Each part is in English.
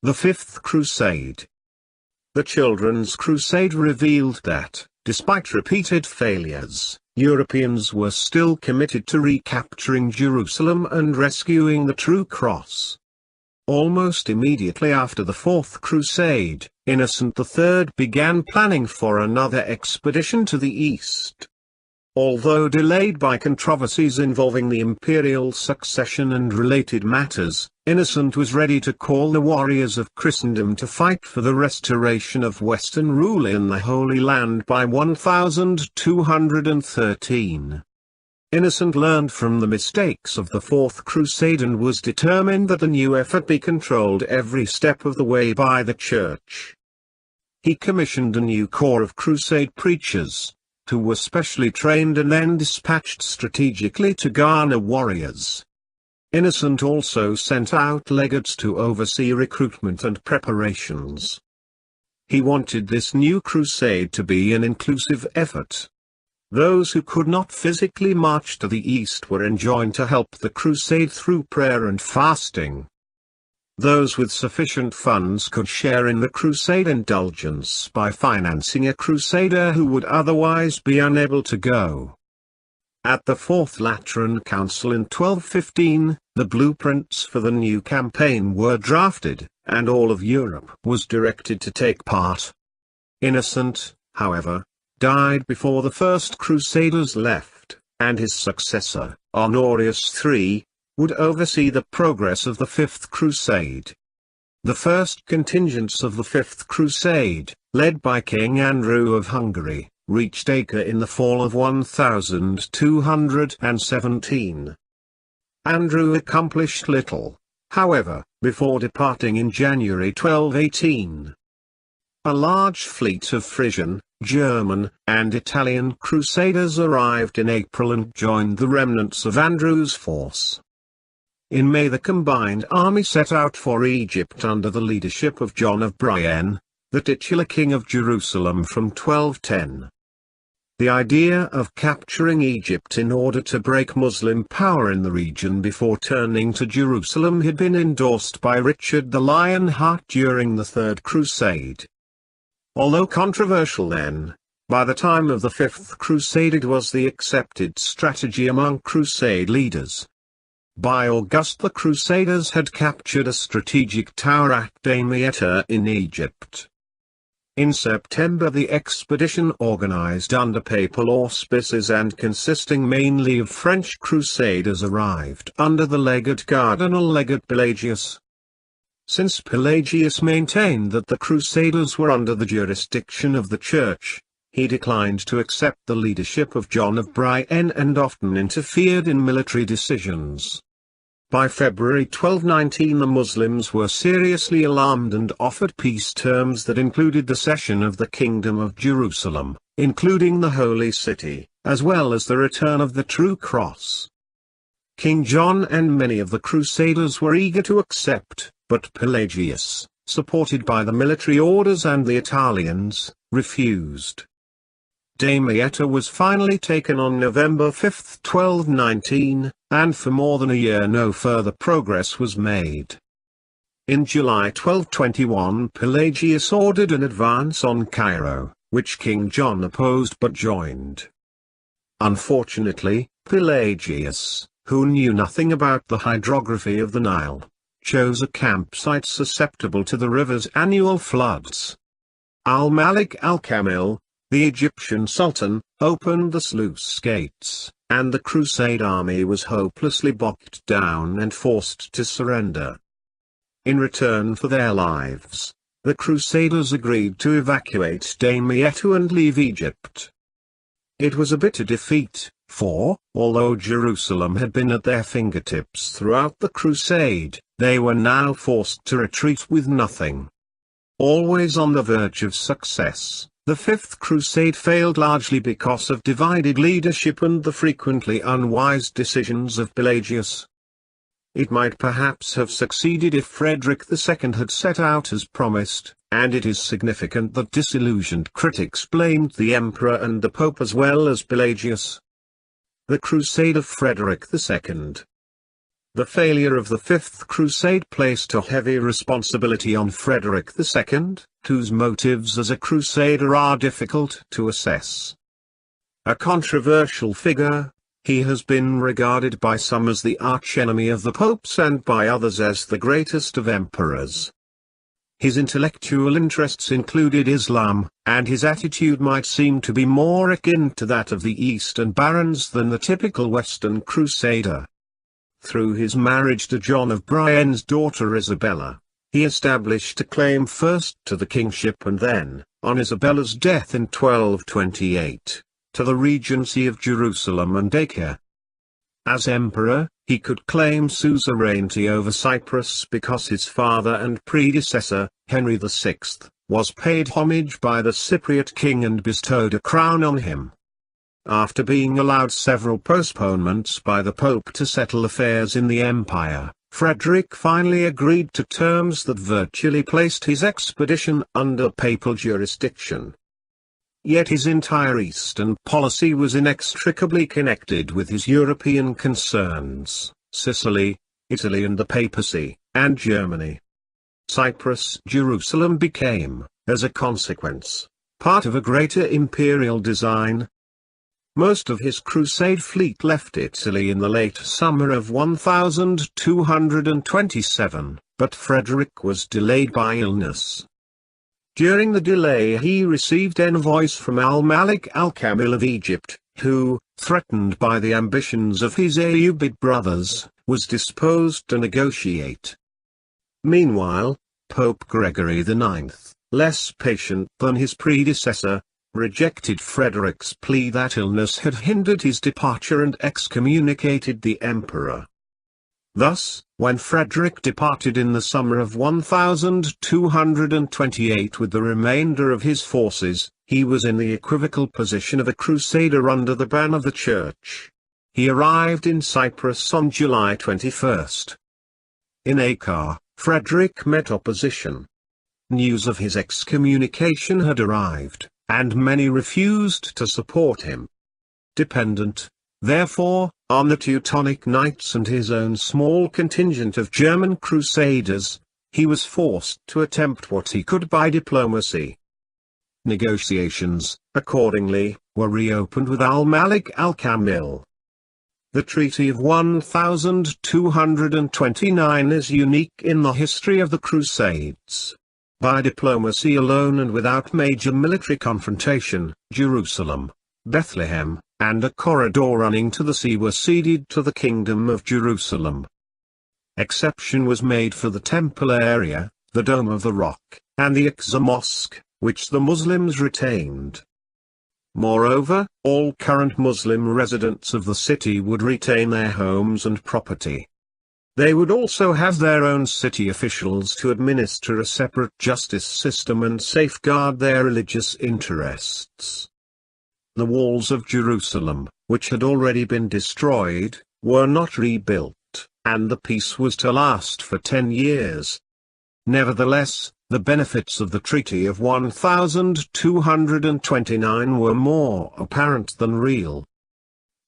The Fifth Crusade. The Children's Crusade revealed that, despite repeated failures, Europeans were still committed to recapturing Jerusalem and rescuing the true cross. Almost immediately after the Fourth Crusade, Innocent III began planning for another expedition to the east. Although delayed by controversies involving the imperial succession and related matters, Innocent was ready to call the warriors of Christendom to fight for the restoration of Western rule in the Holy Land by 1213. Innocent learned from the mistakes of the Fourth Crusade and was determined that the new effort be controlled every step of the way by the Church. He commissioned a new corps of crusade preachers, who were specially trained and then dispatched strategically to garner warriors. Innocent also sent out legates to oversee recruitment and preparations. He wanted this new crusade to be an inclusive effort. Those who could not physically march to the east were enjoined to help the crusade through prayer and fasting. Those with sufficient funds could share in the crusade indulgence by financing a crusader who would otherwise be unable to go. At the Fourth Lateran Council in 1215, the blueprints for the new campaign were drafted, and all of Europe was directed to take part. Innocent, however, died before the first Crusaders left, and his successor, Honorius III, would oversee the progress of the Fifth Crusade. The first contingents of the Fifth Crusade, led by King Andrew of Hungary, reached Acre in the fall of 1217. Andrew accomplished little, however, before departing in January 1218. A large fleet of Frisian, German, and Italian crusaders arrived in April and joined the remnants of Andrew's force. In May the combined army set out for Egypt under the leadership of John of Brienne, the titular king of Jerusalem from 1210. The idea of capturing Egypt in order to break Muslim power in the region before turning to Jerusalem had been endorsed by Richard the Lionheart during the Third Crusade. Although controversial then, by the time of the Fifth Crusade it was the accepted strategy among crusade leaders. By August the Crusaders had captured a strategic tower at Damietta in Egypt. In September the expedition organized under papal auspices and consisting mainly of French crusaders arrived under the legate Cardinal Legate Pelagius. Since Pelagius maintained that the Crusaders were under the jurisdiction of the Church, he declined to accept the leadership of John of Brienne and often interfered in military decisions. By February 1219 the Muslims were seriously alarmed and offered peace terms that included the cession of the Kingdom of Jerusalem, including the Holy City, as well as the return of the true cross. King John and many of the Crusaders were eager to accept, but Pelagius, supported by the military orders and the Italians, refused. Damietta was finally taken on November 5, 1219, and for more than a year no further progress was made. In July 1221 Pelagius ordered an advance on Cairo, which King John opposed but joined. Unfortunately, Pelagius, who knew nothing about the hydrography of the Nile, chose a campsite susceptible to the river's annual floods. Al-Malik al-Kamil, the Egyptian Sultan, opened the sluice gates, and the Crusade army was hopelessly bogged down and forced to surrender. In return for their lives, the Crusaders agreed to evacuate Damietta and leave Egypt. It was a bitter defeat, for, although Jerusalem had been at their fingertips throughout the Crusade, they were now forced to retreat with nothing. Always on the verge of success, the Fifth Crusade failed largely because of divided leadership and the frequently unwise decisions of Pelagius. It might perhaps have succeeded if Frederick II had set out as promised, and it is significant that disillusioned critics blamed the Emperor and the Pope as well as Pelagius. The Crusade of Frederick II. The failure of the Fifth Crusade placed a heavy responsibility on Frederick II, whose motives as a crusader are difficult to assess. A controversial figure, he has been regarded by some as the archenemy of the popes and by others as the greatest of emperors. His intellectual interests included Islam, and his attitude might seem to be more akin to that of the Eastern barons than the typical Western crusader. Through his marriage to John of Brienne's daughter Isabella, he established a claim first to the kingship and then, on Isabella's death in 1228, to the regency of Jerusalem and Achaia. As emperor, he could claim suzerainty over Cyprus because his father and predecessor, Henry VI, was paid homage by the Cypriot king and bestowed a crown on him. After being allowed several postponements by the Pope to settle affairs in the empire, Frederick finally agreed to terms that virtually placed his expedition under papal jurisdiction. Yet his entire Eastern policy was inextricably connected with his European concerns: Sicily, Italy and the papacy, and Germany. Cyprus, Jerusalem became, as a consequence, part of a greater imperial design. Most of his crusade fleet left Italy in the late summer of 1227, but Frederick was delayed by illness. During the delay he received envoys from al-Malik al-Kamil of Egypt, who, threatened by the ambitions of his Ayyubid brothers, was disposed to negotiate. Meanwhile, Pope Gregory IX, less patient than his predecessor, rejected Frederick's plea that illness had hindered his departure and excommunicated the emperor. Thus, when Frederick departed in the summer of 1228 with the remainder of his forces, he was in the equivocal position of a crusader under the ban of the Church. He arrived in Cyprus on July 21. In Acre, Frederick met opposition. News of his excommunication had arrived, and many refused to support him. Dependent, therefore, on the Teutonic Knights and his own small contingent of German crusaders, he was forced to attempt what he could by diplomacy. Negotiations, accordingly, were reopened with al-Malik al-Kamil. The Treaty of 1229 is unique in the history of the Crusades. By diplomacy alone and without major military confrontation, Jerusalem, Bethlehem, and a corridor running to the sea were ceded to the Kingdom of Jerusalem. Exception was made for the temple area, the Dome of the Rock, and the Aqsa Mosque, which the Muslims retained. Moreover, all current Muslim residents of the city would retain their homes and property. They would also have their own city officials to administer a separate justice system and safeguard their religious interests. The walls of Jerusalem, which had already been destroyed, were not rebuilt, and the peace was to last for 10 years. Nevertheless, the benefits of the Treaty of 1229 were more apparent than real.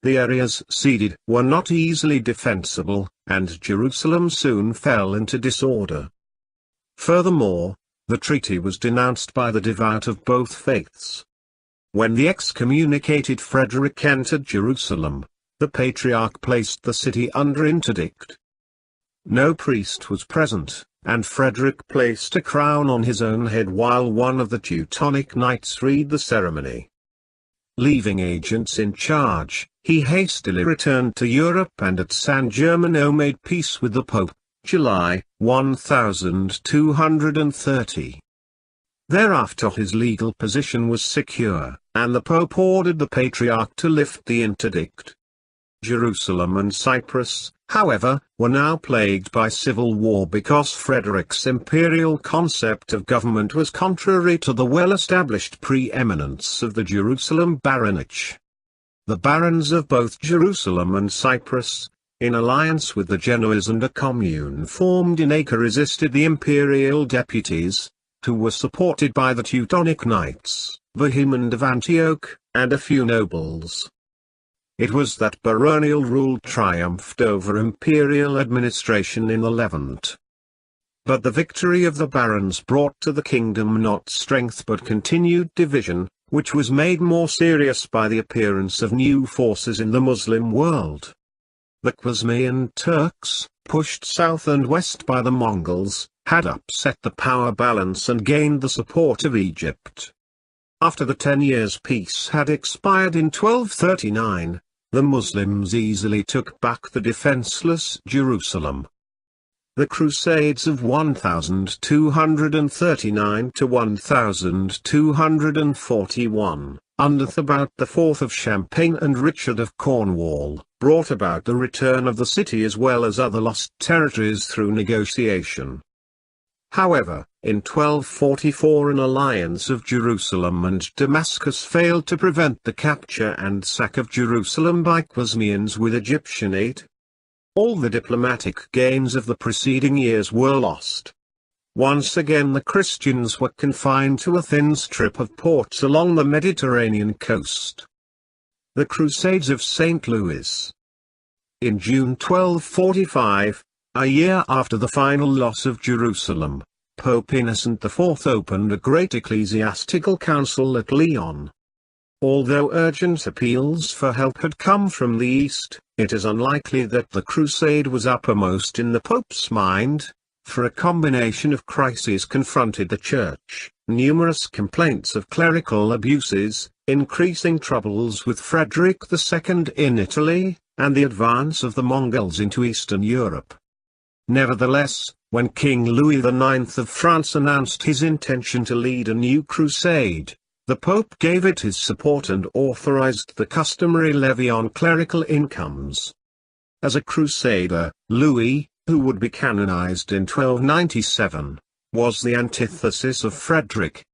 The areas ceded were not easily defensible, and Jerusalem soon fell into disorder. Furthermore, the treaty was denounced by the devout of both faiths. When the excommunicated Frederick entered Jerusalem, the Patriarch placed the city under interdict. No priest was present, and Frederick placed a crown on his own head while one of the Teutonic Knights read the ceremony. Leaving agents in charge, he hastily returned to Europe and at San Germano made peace with the Pope, July 1230. Thereafter his legal position was secure, and the Pope ordered the Patriarch to lift the interdict. Jerusalem and Cyprus, however, were now plagued by civil war because Frederick's imperial concept of government was contrary to the well-established preeminence of the Jerusalem baronage. The barons of both Jerusalem and Cyprus, in alliance with the Genoese and a commune formed in Acre, resisted the imperial deputies, who were supported by the Teutonic Knights, Bohemond of Antioch, and a few nobles. It was that baronial rule triumphed over imperial administration in the Levant. But the victory of the barons brought to the kingdom not strength but continued division, which was made more serious by the appearance of new forces in the Muslim world. The Khwarezmian Turks, pushed south and west by the Mongols, had upset the power balance and gained the support of Egypt. After the 10 years' peace had expired in 1239, the Muslims easily took back the defenseless Jerusalem. The Crusades of 1239 to 1241, under Thibaut IV of Champagne and Richard of Cornwall, brought about the return of the city as well as other lost territories through negotiation. However, in 1244 an alliance of Jerusalem and Damascus failed to prevent the capture and sack of Jerusalem by Khwarezmians with Egyptian aid. All the diplomatic gains of the preceding years were lost. Once again the Christians were confined to a thin strip of ports along the Mediterranean coast. The Crusades of St Louis. In June 1245, a year after the final loss of Jerusalem, Pope Innocent IV opened a great ecclesiastical council at Lyon. Although urgent appeals for help had come from the East, it is unlikely that the crusade was uppermost in the Pope's mind, for a combination of crises confronted the Church: numerous complaints of clerical abuses, increasing troubles with Frederick II in Italy, and the advance of the Mongols into Eastern Europe. Nevertheless, when King Louis IX of France announced his intention to lead a new crusade, the Pope gave it his support and authorized the customary levy on clerical incomes. As a crusader, Louis, who would be canonized in 1297, was the antithesis of Frederick.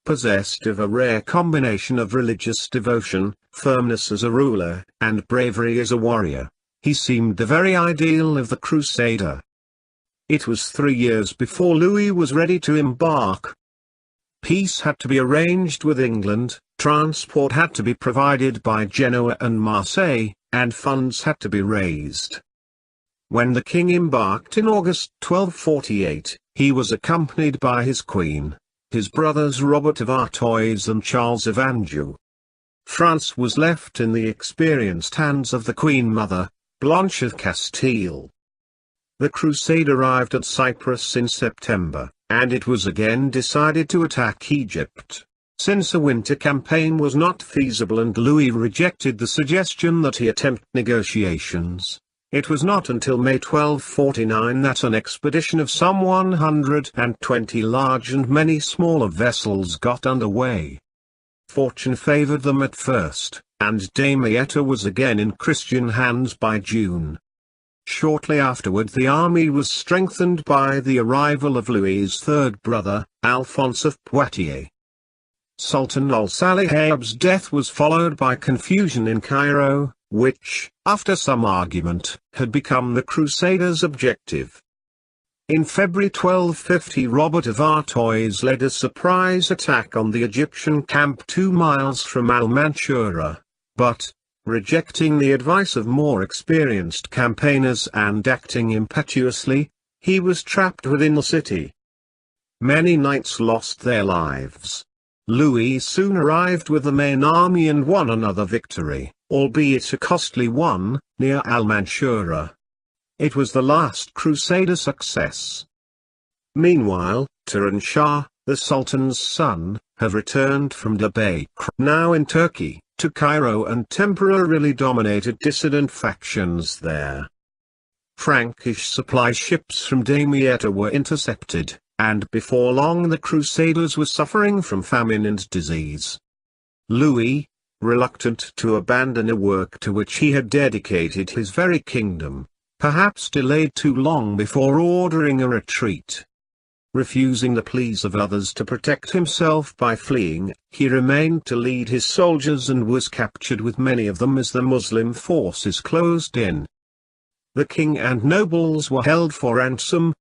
Possessed of a rare combination of religious devotion, firmness as a ruler, and bravery as a warrior, he seemed the very ideal of the crusader. It was 3 years before Louis was ready to embark. Peace had to be arranged with England, transport had to be provided by Genoa and Marseille, and funds had to be raised. When the king embarked in August 1248, he was accompanied by his queen, his brothers Robert of Artois and Charles of Anjou. France was left in the experienced hands of the Queen Mother, Blanche of Castile. The crusade arrived at Cyprus in September, and it was again decided to attack Egypt. Since a winter campaign was not feasible and Louis rejected the suggestion that he attempt negotiations, it was not until May 1249 that an expedition of some 120 large and many smaller vessels got underway. Fortune favored them at first, and Damietta was again in Christian hands by June. Shortly afterward the army was strengthened by the arrival of Louis's third brother, Alphonse of Poitiers. Sultan al-Salih's death was followed by confusion in Cairo, which, after some argument, had become the Crusaders' objective. In February 1250 Robert of Artois led a surprise attack on the Egyptian camp 2 miles from Al-Mansoura, but, rejecting the advice of more experienced campaigners and acting impetuously, he was trapped within the city. Many knights lost their lives. Louis soon arrived with the main army and won another victory, albeit a costly one, near Al-Mansoura. It was the last Crusader success. Meanwhile, Turan Shah, the Sultan's son, had returned from Diyarbakir, now in Turkey, to Cairo and temporarily dominated dissident factions there. Frankish supply ships from Damietta were intercepted, and before long the Crusaders were suffering from famine and disease. Louis, reluctant to abandon a work to which he had dedicated his very kingdom, perhaps delayed too long before ordering a retreat. Refusing the pleas of others to protect himself by fleeing, he remained to lead his soldiers and was captured with many of them as the Muslim forces closed in. The king and nobles were held for ransom.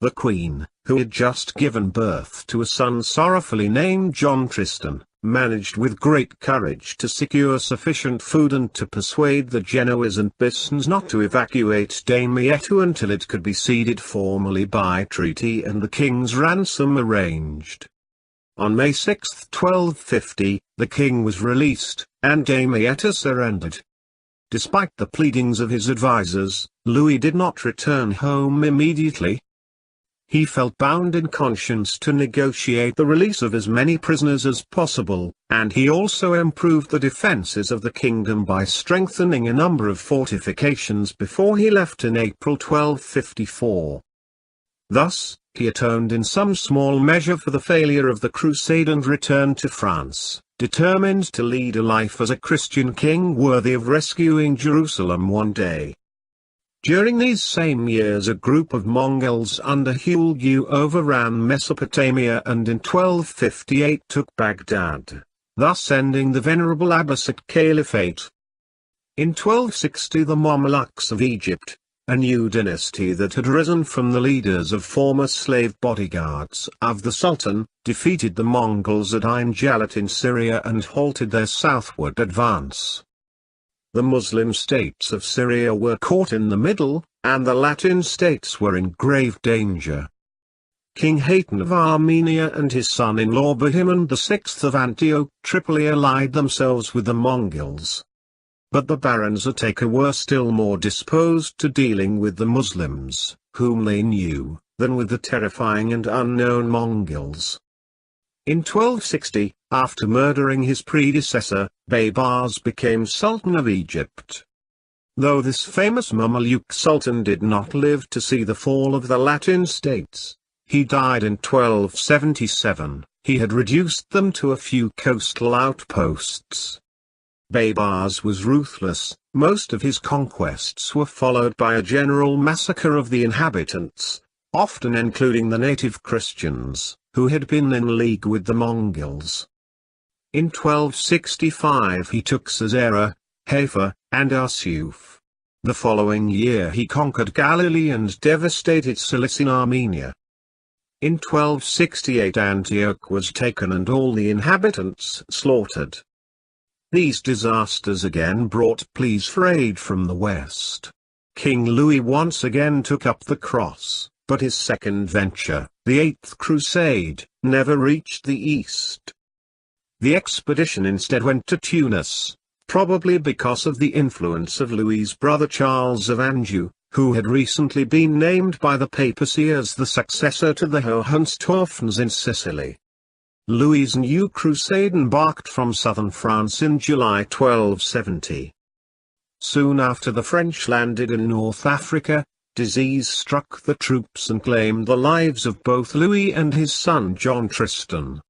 The queen, who had just given birth to a son sorrowfully named John Tristan, managed with great courage to secure sufficient food and to persuade the Genoese and Bisons not to evacuate Damietta until it could be ceded formally by treaty and the king's ransom arranged. On May 6, 1250, the king was released, and Damietta surrendered. Despite the pleadings of his advisers, Louis did not return home immediately. He felt bound in conscience to negotiate the release of as many prisoners as possible, and he also improved the defences of the kingdom by strengthening a number of fortifications before he left in April 1254. Thus, he atoned in some small measure for the failure of the crusade and returned to France, determined to lead a life as a Christian king worthy of rescuing Jerusalem one day. During these same years a group of Mongols under Hulgu overran Mesopotamia and in 1258 took Baghdad, thus ending the venerable Abbasid Caliphate. In 1260 the Mamluks of Egypt, a new dynasty that had risen from the leaders of former slave bodyguards of the Sultan, defeated the Mongols at Ain Jalut in Syria and halted their southward advance. The Muslim states of Syria were caught in the middle, and the Latin states were in grave danger. King Hayton of Armenia and his son-in-law Bohemond VI of Antioch Tripoli allied themselves with the Mongols. But the barons at Acre were still more disposed to dealing with the Muslims, whom they knew, than with the terrifying and unknown Mongols. In 1260, after murdering his predecessor, Baybars became Sultan of Egypt. Though this famous Mamluk Sultan did not live to see the fall of the Latin states, he died in 1277, he had reduced them to a few coastal outposts. Baybars was ruthless, most of his conquests were followed by a general massacre of the inhabitants, often including the native Christians, who had been in league with the Mongols. In 1265 he took Caesarea, Haifa, and Arsuf. The following year he conquered Galilee and devastated Cilicia in Armenia. In 1268 Antioch was taken and all the inhabitants slaughtered. These disasters again brought pleas for aid from the west. King Louis once again took up the cross, but his second venture, the Eighth Crusade, never reached the east. The expedition instead went to Tunis, probably because of the influence of Louis's brother Charles of Anjou, who had recently been named by the papacy as the successor to the Hohenzollerns in Sicily. Louis's new crusade embarked from southern France in July 1270. Soon after the French landed in North Africa, disease struck the troops and claimed the lives of both Louis and his son John Tristan.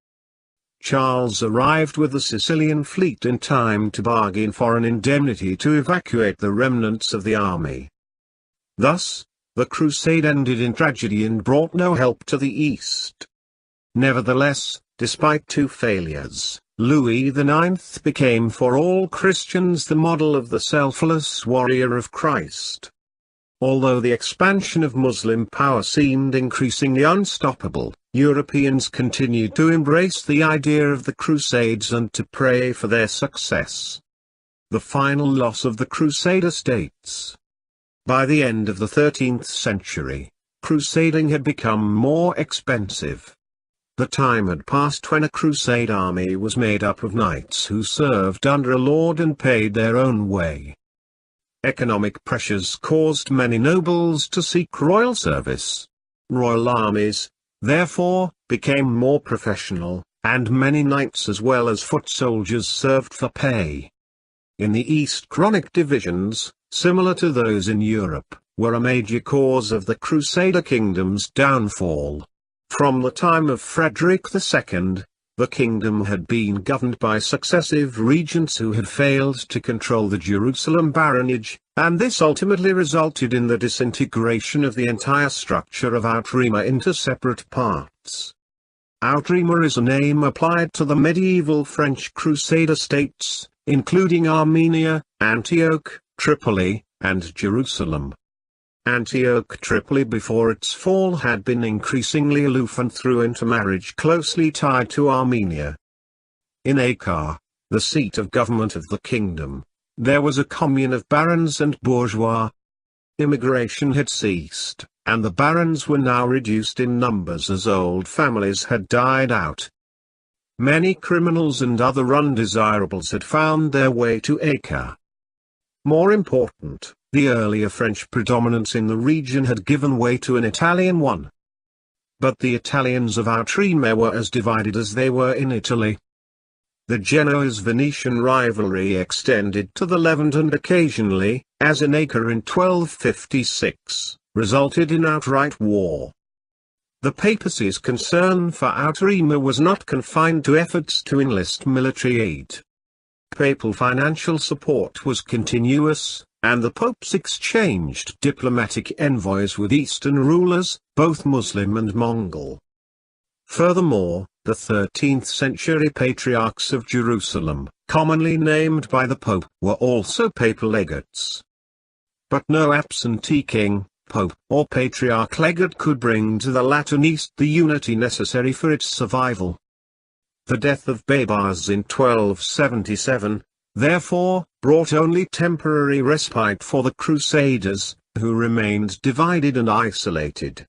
Charles arrived with the Sicilian fleet in time to bargain for an indemnity to evacuate the remnants of the army. Thus, the crusade ended in tragedy and brought no help to the east. Nevertheless, despite two failures, Louis IX became for all Christians the model of the selfless warrior of Christ. Although the expansion of Muslim power seemed increasingly unstoppable, Europeans continued to embrace the idea of the Crusades and to pray for their success. The final loss of the Crusader states. By the end of the 13th century, crusading had become more expensive. The time had passed when a crusade army was made up of knights who served under a lord and paid their own way. Economic pressures caused many nobles to seek royal service. Royal armies, therefore, became more professional, and many knights as well as foot soldiers served for pay. In the East, chronic divisions, similar to those in Europe, were a major cause of the Crusader kingdom's downfall. From the time of Frederick II, the kingdom had been governed by successive regents who had failed to control the Jerusalem baronage, and this ultimately resulted in the disintegration of the entire structure of Outremer into separate parts. Outremer is a name applied to the medieval French Crusader states, including Armenia, Antioch, Tripoli, and Jerusalem. Antioch Tripoli before its fall had been increasingly aloof and through intermarriage closely tied to Armenia. In Acre, the seat of government of the kingdom, there was a commune of barons and bourgeois. Immigration had ceased, and the barons were now reduced in numbers as old families had died out. Many criminals and other undesirables had found their way to Acre. More important, the earlier French predominance in the region had given way to an Italian one. But the Italians of Outremer were as divided as they were in Italy. The Genoese-Venetian rivalry extended to the Levant and occasionally, as in Acre in 1256, resulted in outright war. The papacy's concern for Outremer was not confined to efforts to enlist military aid. Papal financial support was continuous, and the popes exchanged diplomatic envoys with Eastern rulers, both Muslim and Mongol. Furthermore, the 13th-century patriarchs of Jerusalem, commonly named by the Pope, were also papal legates. But no absentee king, pope, or patriarch legate could bring to the Latin East the unity necessary for its survival. The death of Baybars in 1277, therefore, brought only temporary respite for the Crusaders, who remained divided and isolated.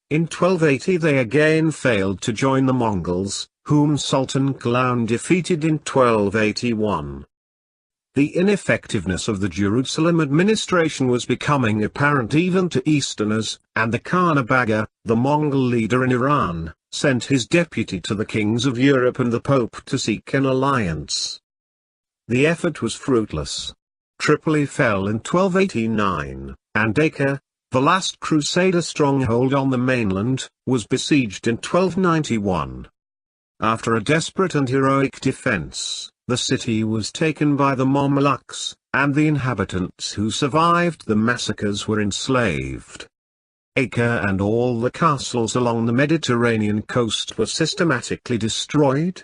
In 1280 they again failed to join the Mongols, whom Sultan Kalaun defeated in 1281. The ineffectiveness of the Jerusalem administration was becoming apparent even to Easterners, and the Khan Baga, the Mongol leader in Iran, sent his deputy to the kings of Europe and the Pope to seek an alliance. The effort was fruitless. Tripoli fell in 1289, and Acre, the last Crusader stronghold on the mainland, was besieged in 1291. After a desperate and heroic defense, the city was taken by the Mamluks, and the inhabitants who survived the massacres were enslaved. Acre and all the castles along the Mediterranean coast were systematically destroyed,